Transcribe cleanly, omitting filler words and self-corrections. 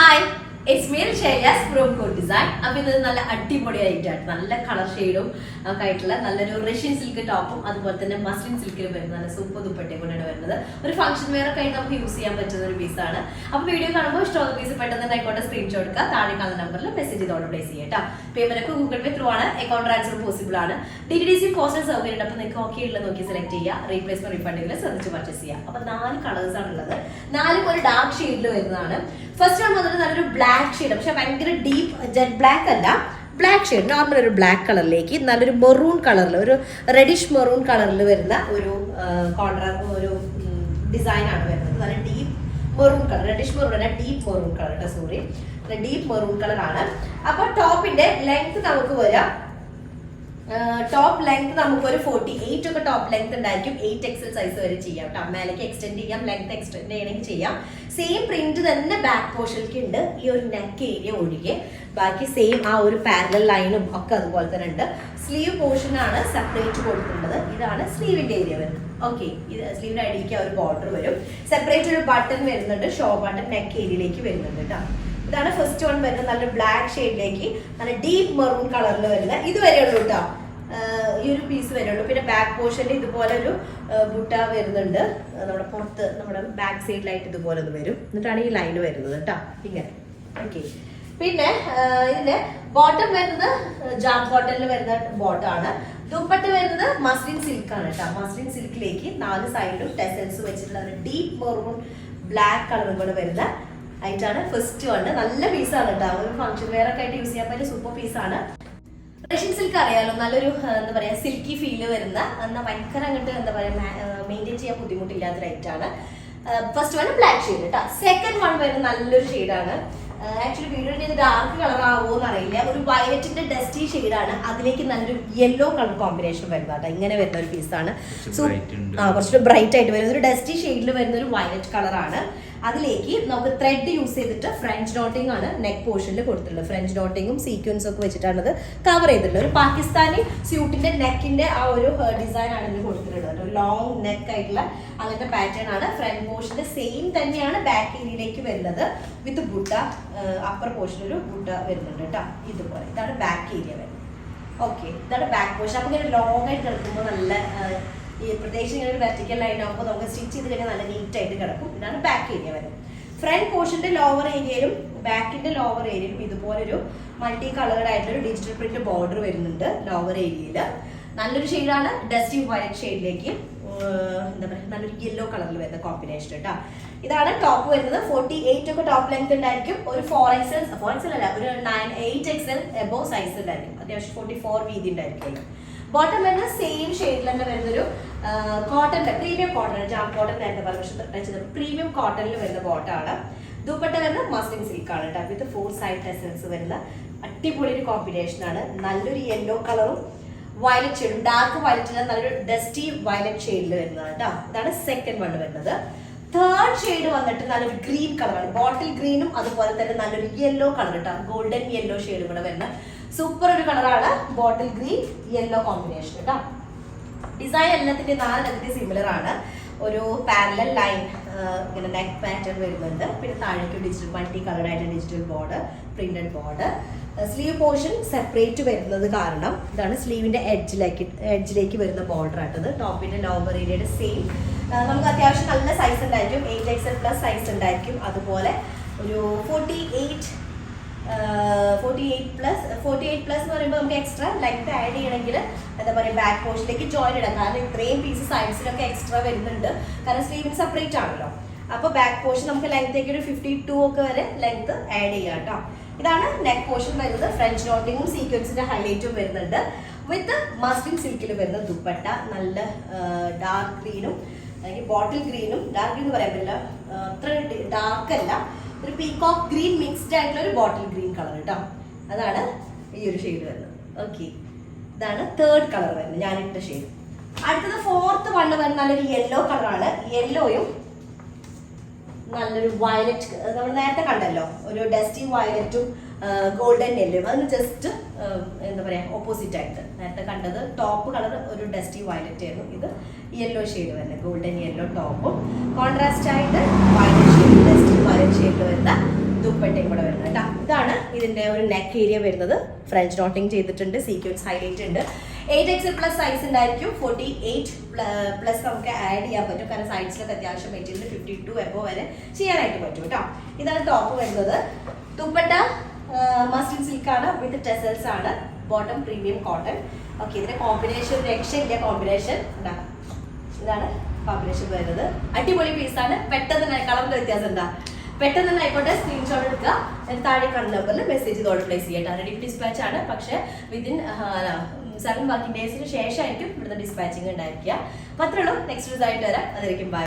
Hi, it's me Shayas from Code Design. അപ്പോൾ ഇത് നല്ല അടിപൊളിയായിട്ടാണ് നല്ല കളർ ഷെയ്ഡും ഒക്കെ ആയിട്ടുള്ള നല്ലൊരു റഷ്യൻ സിൽക്ക് ടോപ്പും അതുപോലെ തന്നെ മസ്ലിൻ സിൽക്കിൽ വരുന്ന നല്ല സൂപ്പർ ദുപ്പട്ടയും കൊണ്ടാണ് വരുന്നത്. ഒരു ഫംഗ്ഷൻ വെയർ ഒക്കെ ആയിട്ട് നമുക്ക് യൂസ് ചെയ്യാൻ പറ്റുന്ന ഒരു പീസാണ്. അപ്പോൾ വീഡിയോ കാണുമ്പോൾ ഇഷ്ടമുള്ള പീസ് പെട്ടെന്ന് തന്നെ ആയിക്കോട്ടെ സ്ക്രീൻഷോട്ട് എടുക്കുക, താഴെ കാണുന്ന നമ്പറിൽ മെസ്സേജ് ചെയ്ത് ഓർഡർ പ്ലേസ് ചെയ്യാം കേട്ടോ. പേയ്മെന്റ് ഒക്കെ ഗൂഗിൾ പേ ത്രൂ ആണ്, അക്കൗണ്ട് ട്രാൻസ്ഫർ പോസിബിൾ ആണ്. DTDC പോസ്റ്റൽ സൗകര്യം ഉണ്ട്. അപ്പോൾ നിങ്ങൾക്ക് ഓക്കെ ഉള്ളത് നോക്കി സെലക്ട് ചെയ്യുക, റീപ്ലേസ്മെന്റ് റീഫണ്ടിൽ ശ്രദ്ധിച്ച് പർച്ചേസ് ചെയ്യുക. അപ്പോൾ 4 കളേഴ്സ് ആണുള്ളത്, 4 ഒരു ഡാർക്ക് ഷെയ്ഡിൽ വരുന്നതാണ്. ഫസ്റ്റ് വൺ വന്നിട്ട് നല്ലൊരു ബ്ലാക്ക് ഷെയ്ഡ്, പക്ഷെ ഭയങ്കര ഡീപ്പ് ജെറ്റ് ബ്ലാക്ക് അല്ല, ബ്ലാക്ക് ഷെയ്ഡ് നോർമൽ ഒരു ബ്ലാക്ക് കളറിലേക്ക് നല്ലൊരു മെറൂൺ കളറിൽ ഒരു റെഡിഷ് മെറൂൺ കളറിൽ വരുന്ന ഒരു ഒരു ഡിസൈൻ ആണ് വരുന്നത്. നല്ല deep maroon colour, reddish maroon അല്ല, ഡീപ്പ് മെറൂൺ കളർ കേട്ടോ, സോറി, ഡീപ്പ് മെറൂൺ കളർ ആണ്. അപ്പോൾ ടോപ്പിന്റെ ലെങ്ത് നമുക്ക് വരാം, ടോപ്പ് ലെങ്ത് നമുക്ക് ഒരു 48 ഒക്കെ ടോപ്പ് ലെങ്ത് ഉണ്ടായിരിക്കും. 8XL സൈസ് വരെ ചെയ്യാം കേട്ടോ. മേലേക്ക് എക്സ്റ്റെൻഡ് ചെയ്യാം, ലെങ്ത് എക്സ്റ്റെൻഡ് ചെയ്യണമെങ്കിൽ ചെയ്യാം. സെയിം പ്രിന്റ് തന്നെ ബാക്ക് പോർഷനിലേക്ക് ഉണ്ട്, ഈ ഒരു നെക്ക് ഏരിയ ഒഴികെ ബാക്കി സെയിം ആ ഒരു പാരലൽ ലൈനും ഒക്കെ അതുപോലെ തന്നെ ഉണ്ട്. സ്ലീവ് പോർഷൻ ആണ് സെപ്പറേറ്റ് കൊടുക്കുന്നത്. ഇതാണ് സ്ലീവിന്റെ ഏരിയ വരുന്നത്. ഓക്കെ, ഇത് സ്ലീവിന്റെ അടിയിലേക്ക് ഒരു ബോർഡർ വരും. സെപ്പറേറ്റ് ഒരു ബട്ടൺ വരുന്നുണ്ട്, ഷോ ബട്ടൺ നെക്ക് ഏരിയയിലേക്ക് വരുന്നുണ്ട് കേട്ടോ. ഇതാണ് ഫസ്റ്റ് വൺ വരുന്നത്, നല്ല ബ്ലാക്ക് ഷെയ്ഡിലേക്ക് നല്ല ഡീപ്പ് മെറൂൺ കളറിൽ വരുന്നത്. ഇത് വരെയുള്ളൂ കേട്ടോ, ഈ ഒരു പീസ് വരുള്ളൂ. പിന്നെ ബാക്ക് പോർഷനിൽ ഇതുപോലെ ഒരു ബുട്ട വരുന്നുണ്ട്, നമ്മുടെ പുറത്ത് നമ്മുടെ ബാക്ക് സൈഡിലായിട്ട് ഇതുപോലെ ഇത് വരും. എന്നിട്ടാണ് ഈ ലൈൻ വരുന്നത് കേട്ടോ, ഇങ്ങനെ. ഓക്കെ, പിന്നെ ഇതിന്റെ ബോട്ടം വരുന്നത് ജാം കോട്ടണിൽ വരുന്ന ബോട്ടമാണ്. ദുപ്പട്ട വരുന്നത് മസ്ലിൻ സിൽക്കാണ് കേട്ടോ. മസ്ലിൻ സിൽക്കിലേക്ക് 4 സൈഡിലും ടെസൽസ് വെച്ചിട്ടുള്ള ഒരു ഡീപ്പ് മെറൂൺ ബ്ലാക്ക് കളറും കൂടെ വരുന്ന ആയിട്ടാണ് ഫസ്റ്റ് വൺ. നല്ല പീസാണ് കേട്ടോ, ഒരു ഫംഗ്ഷൻ വെയർ ഒക്കെ ആയിട്ട് യൂസ് ചെയ്യാൻ പറ്റിയ സൂപ്പർ പീസാണ്. റഷ്യൻ സിൽക്ക് അറിയാലോ, നല്ലൊരു എന്താ പറയാ സിൽക്കി ഫീല് വരുന്ന, എന്നാൽ ഭയങ്കര അങ്ങോട്ട് എന്താ പറയാ മെയിൻറ്റെയിൻ ചെയ്യാൻ ബുദ്ധിമുട്ടില്ലാത്ത റൈറ്റാണ്. ഫസ്റ്റ് വൺ ബ്ലാക്ക് ഷെയ്ഡ് കേട്ടോ. സെക്കൻഡ് വൺ വരുന്ന നല്ലൊരു ഷെയ്ഡാണ്. ആക്ച്വലി വീഡിയോയിൽ ഇത് ഡാർക്ക് കളർ ആവുമോ എന്നറിയില്ല, ഒരു വയലറ്റിന്റെ ഡസ്റ്റി ഷെയ്ഡാണ്, അതിലേക്ക് നല്ലൊരു യെല്ലോ കളർ കോമ്പിനേഷൻ വരുന്നതാണ്. ഇങ്ങനെ വരുന്ന ഒരു പീസാണ്. സോ കുറച്ചുകൂടി ബ്രൈറ്റ് ആയിട്ട് വരുന്ന ഒരു ഡസ്റ്റി ഷെയ്ഡിൽ വരുന്ന ഒരു വയലറ്റ് കളറാണ്. അതിലേക്ക് നമുക്ക് ത്രെഡ് യൂസ് ചെയ്തിട്ട് ഫ്രഞ്ച് ഡോട്ടിംഗ് ആണ് നെക്ക് പോർഷനിൽ കൊടുത്തിട്ടുള്ളത്. ഫ്രഞ്ച് ഡോട്ടിങ്ങും സീക്വൻസും ഒക്കെ വെച്ചിട്ടാണ് ഇത് കവർ ചെയ്തിട്ടുള്ളത്. ഒരു പാകിസ്ഥാനി സ്യൂട്ടിന്റെ നെക്കിന്റെ ആ ഒരു ഡിസൈൻ ആണ് ഇതിൽ കൊടുത്തിട്ടുള്ളത്. ഒരു ലോങ് നെക്ക് ആയിട്ടുള്ള അങ്ങനത്തെ പാറ്റേൺ ആണ്. ഫ്രണ്ട് പോർഷന്റെ സെയിം തന്നെയാണ് ബാക്ക് ഏരിയയിലേക്ക് വരുന്നത്, വിത്ത് ബുട്ട. അപ്പർ പോർഷനിൽ ഒരു ബുട്ട വരുന്നുണ്ട് കേട്ടോ, ഇതുപോലെ. ഇതാണ് ബാക്ക് ഏരിയ വരുന്നത്. ഓക്കെ, ഇതാണ് ബാക്ക് പോർഷൻ. അപ്പൊ ഇങ്ങനെ ലോങ് ആയിട്ട് കിടക്കുമ്പോൾ നല്ല ഈ പ്രത്യേകിച്ച് ഇങ്ങനെ ഒരു വെർട്ടിക്കൽ ലൈൻ ആകുമ്പോൾ നമുക്ക് സ്റ്റിച്ച് ചെയ്ത് കഴിഞ്ഞാൽ നല്ല നീറ്റ് ആയിട്ട് കിടക്കും. ഇതാണ് ബാക്ക് ഏരിയ വരുന്നത്. ഫ്രണ്ട് പോർഷന്റെ ലോവർ ഏരിയയിലും ബാക്കിന്റെ ലോവർ ഏരിയയിലും ഇതുപോലൊരു മൾട്ടി കളേർഡ് ആയിട്ടൊരു ഡിജിറ്റൽ പ്രിന്റ് ബോർഡർ വരുന്നുണ്ട് ലോവർ ഏരിയയിൽ. നല്ലൊരു ഷെയ്ഡാണ്, ഡസ്റ്റി വയലറ്റ് ഷെയ്ഡിലേക്ക് എന്താ പറയുക നല്ലൊരു യെല്ലോ കളറിൽ വരുന്ന കോമ്പിനേഷൻ കേട്ടോ. ഇതാണ് ടോപ്പ് വരുന്നത്. 48 ഒക്കെ ടോപ്പ് ലെങ്ത് ഉണ്ടായിരിക്കും. ഒരു 4XL അല്ല, ഒരു 8XL എബോവ് സൈസ് ഉണ്ടായിരിക്കും. അത്യാവശ്യം 44 വീതി ഉണ്ടായിരിക്കും. ബോട്ടം വരുന്ന സെയിം ഷെയ്ഡിൽ തന്നെ വരുന്നൊരു കോട്ടന്റെ പ്രീമിയം കോട്ടൺ, ജാം കോട്ടൺ നേരത്തെ പറഞ്ഞത് പ്രീമിയം കോട്ടണിൽ വരുന്ന ബോട്ടമാണ്. ദുപ്പട്ട വരുന്ന മസ്ലിൻ സിൽക്കാണ് കേട്ടോ, വിത്ത് 4 സൈഡ് ടെസൽസ് വരുന്ന അടിപൊളി ഒരു കോമ്പിനേഷൻ ആണ്. നല്ലൊരു യെല്ലോ കളറും വയലറ്റ് ഷെയ്ഡും, ഡാർക്ക് വയലറ്റിൽ നല്ലൊരു ഡസ്റ്റി വയലറ്റ് ഷെയ്ഡിൽ വരുന്നതാണ് കേട്ടോ. ഇതാണ് സെക്കൻഡ് വൺ വരുന്നത്. തേർഡ് ഷെയ്ഡ് വന്നിട്ട് നല്ലൊരു ഗ്രീൻ കളറാണ്, ബോട്ടിൽ ഗ്രീനും അതുപോലെ തന്നെ നല്ലൊരു യെല്ലോ കളർ കേട്ടോ, ഗോൾഡൻ യെല്ലോ ഷെയ്ഡും കൂടെ വരുന്ന സൂപ്പർ ഒരു കളറാണ്. ബോട്ടിൽ ഗ്രീൻ യെല്ലോ കോമ്പിനേഷൻ കേട്ടോ. ഡിസൈൻ എല്ലാത്തിന്റെ 4 സിമിലർ ആണ്. ഒരു പാരലൽ ലൈൻ ഇങ്ങനെ നെക്ക് പാറ്റേൺ വരുന്നുണ്ട്. പിന്നെ താഴേക്ക് ഡിജിറ്റൽ മൾട്ടി കളർഡ് ആയിട്ട് digital border, printed border. Sleeve portion separate വരുന്നത് കാരണം ഇതാണ് സ്ലീവിന്റെ എഡ്ജിലേക്ക് വരുന്ന ബോർഡർ ആട്ടത്. ടോപ്പിന്റെ ലോവർ ഏരിയയുടെ സെയിം നമുക്ക് അത്യാവശ്യം നല്ല സൈസ് ഉണ്ടായിരിക്കും, 8XL പ്ലസ് സൈസ് ഉണ്ടായിരിക്കും. അതുപോലെ ഒരു 48 പ്ലസ് എന്ന് പറയുമ്പോൾ നമുക്ക് എക്സ്ട്രാ ലെങ്ത് ആഡ് ചെയ്യണമെങ്കിൽ എന്താ പറയുക ബാക്ക് പോർഷനിലേക്ക് ജോയിൻ ഇടാം. കാരണം ഇത്രയും പീസ് സൈഡ്സിലൊക്കെ എക്സ്ട്രാ വരുന്നുണ്ട്, കാരണം സ്ലീവിന് സെപ്പറേറ്റ് ആണല്ലോ. അപ്പോൾ ബാക്ക് പോർഷൻ നമുക്ക് ലെങ്ത്തേക്ക് ഒരു 52 ഒക്കെ വരെ ലെങ്ത് ആഡ് ചെയ്യാം കേട്ടോ. ഇതാണ് നെക്ക് പോർഷൻ വരുന്നത്. ഫ്രഞ്ച് നോട്ടിങ്ങും സീക്വൻസിന്റെ ഹൈലൈറ്റും വരുന്നുണ്ട്, വിത്ത് മസ്ലിൻ സിൽക്കിൽ വരുന്ന ദുപ്പട്ട. നല്ല ഡാർക്ക് ഗ്രീനും അല്ലെങ്കിൽ ബോട്ടിൽ ഗ്രീനും, ഡാർക്ക് ഗ്രീൻ എന്ന് പറയാൻ പറ്റില്ല, അത്ര ഡാർക്ക് അല്ല, ഒരു പീകോക്ക് ഗ്രീൻ മിക്സ്ഡ് ആയിട്ടുള്ള ഒരു ബോട്ടിൽ ഗ്രീൻ കളർ കേട്ടോ. അതാണ് ഈ ഒരു ഷെയ്ഡ് വരുന്നത്. ഓക്കെ, ഇതാണ് തേർഡ് കളർ വരുന്നത്, ഞാനിട്ട ഷെയ്ഡ്. അടുത്തത് ഫോർത്ത് വണ്ണ് വരുന്ന നല്ലൊരു യെല്ലോ കളറാണ്. യെല്ലോയും നല്ലൊരു വയലറ്റ്, നമ്മൾ നേരത്തെ കണ്ടല്ലോ ഒരു ഡസ്റ്റി വയലറ്റും ഗോൾഡൻ യെല്ലോയും, അതിന് ജസ്റ്റ് എന്താ പറയുക ഓപ്പോസിറ്റ് ആയിട്ട്. നേരത്തെ കണ്ടത് ടോപ്പ് കളർ ഒരു ഡസ്റ്റി വയലറ്റ് ആയിരുന്നു, ഇത് യെല്ലോ ഷെയ്ഡ് വരുന്നത്, ഗോൾഡൻ യെല്ലോ ടോപ്പും കോൺട്രാസ്റ്റ് ആയിട്ട് വയലറ്റ് ഷെയ്ഡ്, ഡസ്റ്റി വയലറ്റ് ഷെയ്ഡിൽ വരുന്ന ദുപ്പട്ടയും കൂടെ വരുന്നത് കേട്ടോ. ഇതാണ് ഇതിന്റെ ഒരു നെക്ക് ഏരിയ വരുന്നത്. ഫ്രഞ്ച് നോട്ടിങ് ചെയ്തിട്ടുണ്ട്, സീക്വൻസ് ഹൈലൈറ്റ് ഉണ്ട്. 8XL+ സൈസ് ഉണ്ടായിരിക്കും. 48+ നമുക്ക് ആഡ് ചെയ്യാൻ പറ്റും, കാരണം സൈഡ്സിലൊക്കെ അത്യാവശ്യം മെറ്റീരിയൽ 52 എബോ വരെ ചെയ്യാനായിട്ട് പറ്റും കേട്ടോ. ഇതാണ് ടോപ്പ് വരുന്നത്. ദുപ്പട്ട മസ്ലിൻ സിൽക്കാണ് വിത്ത് ടെസൽസ് ആണ്. Bottom premium cotton. ഓക്കെ, ഇതിന്റെ കോമ്പിനേഷൻ രക്ഷയില്ല കോമ്പിനേഷൻ. ഇതാണ് കോമ്പിനേഷൻ വരുന്നത്. അടിപൊളി പീസാണ്. പെട്ടെന്ന് തന്നെ കളറിന്റെ വ്യത്യാസം എന്താ, പെട്ടെന്ന് തന്നെ ആയിക്കോട്ടെ സ്ക്രീൻഷോട്ട് എടുക്കുക. താഴെ കാണുന്ന നമ്പറിൽ മെസ്സേജ് ഇതോടെ പ്ലേസ് ചെയ്യട്ടെ. റെഡി ഡിസ്പാച്ച് ആണ്, പക്ഷേ വിതിൻ 7 വർക്കിംഗ് ഡേയ്സിന് ശേഷമായിരിക്കും ഇവിടുത്തെ ഡിസ്പാച്ചിങ് ഉണ്ടായിരിക്കുക. അപ്പോൾ അത്രേ ഉള്ളൂ. നെക്സ്റ്റ് റിസൾട്ട് വരാം. അതായിരിക്കും ബൈ.